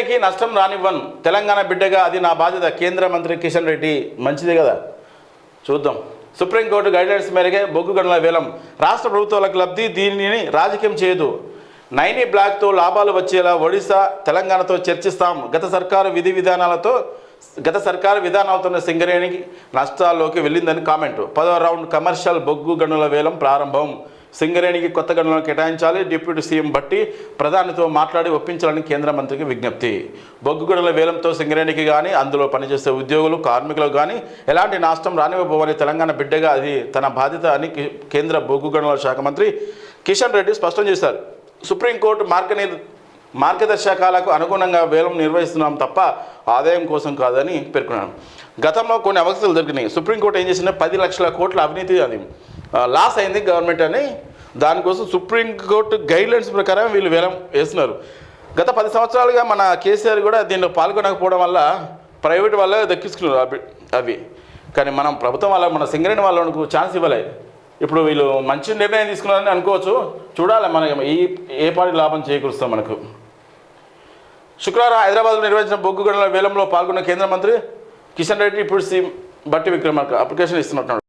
సింగరేణికి నష్టం రానివ్వను, తెలంగాణ బిడ్డగా అది నా బాధ్యత, కేంద్ర మంత్రి కిషన్ రెడ్డి. మంచిది కదా, చూద్దాం. సుప్రీంకోర్టు గైడ్లైన్స్ మేరకే బొగ్గు గనుల వేలం, రాష్ట్ర ప్రభుత్వాలకు లబ్ధి, దీనిని రాజకీయం చేయదు. నైని బ్లాక్తో లాభాలు వచ్చేలా ఒడిశా తెలంగాణతో చర్చిస్తాం. గత సర్కారు విధానాలతోనే సింగరేణికి నష్టాల్లోకి వెళ్ళిందని కామెంట్. 10వ రౌండ్ కమర్షియల్ బొగ్గు గనుల వేలం ప్రారంభం. సింగరేణికి కొత్త గనులను కేటాయించాలి. డిప్యూటీ సీఎం భట్టి ప్రధానితో మాట్లాడి ఒప్పించాలని కేంద్ర మంత్రికి విజ్ఞప్తి. బొగ్గు గనుల వేలంతో సింగరేణికి కానీ అందులో పనిచేసే ఉద్యోగులు కార్మికులకు కానీ ఎలాంటి నష్టం రానివ్వబోవని తెలంగాణ బిడ్డగా అది తన బాధ్యత అని కేంద్ర బొగ్గు గనుల శాఖ మంత్రి కిషన్ రెడ్డి స్పష్టం చేశారు. సుప్రీంకోర్టు మార్గదర్శకాలకు అనుగుణంగా వేలం నిర్వహిస్తున్నాం తప్ప ఆదాయం కోసం కాదని పేర్కొన్నాను. గతంలో కొన్ని అవస్థలు జరిగినాయి. సుప్రీంకోర్టు ఏం చేసిందంటే 10 లక్షల కోట్ల అవినీతి అది లాస్ అయింది గవర్నమెంట్ అని. దానికోసం సుప్రీంకోర్టు గైడ్లైన్స్ ప్రకారం వీళ్ళు వేలం వేస్తున్నారు. గత 10 సంవత్సరాలుగా మన కేసీఆర్ కూడా దీనిలో పాల్గొనకపోవడం వల్ల ప్రైవేట్ వాళ్ళే దక్కించుకున్నారు అవి. కానీ మనం ప్రభుత్వం మన సింగరేణి వాళ్ళకు ఛాన్స్ ఇవ్వలేదు. ఇప్పుడు వీళ్ళు మంచి నిర్ణయం తీసుకున్నారని అనుకోవచ్చు. చూడాలి మనం ఏ పార్టీ లాభం చేకూరుస్తాం మనకు. శుక్రవారం హైదరాబాద్లో నిర్వహించిన బొగ్గు గనుల వేలంలో పాల్గొన్న కేంద్ర మంత్రి కిషన్ రెడ్డి ఇప్పుడు సీఎం బట్టి విక్రమార్క అప్లికేషన్ ఇస్తున్నట్టు.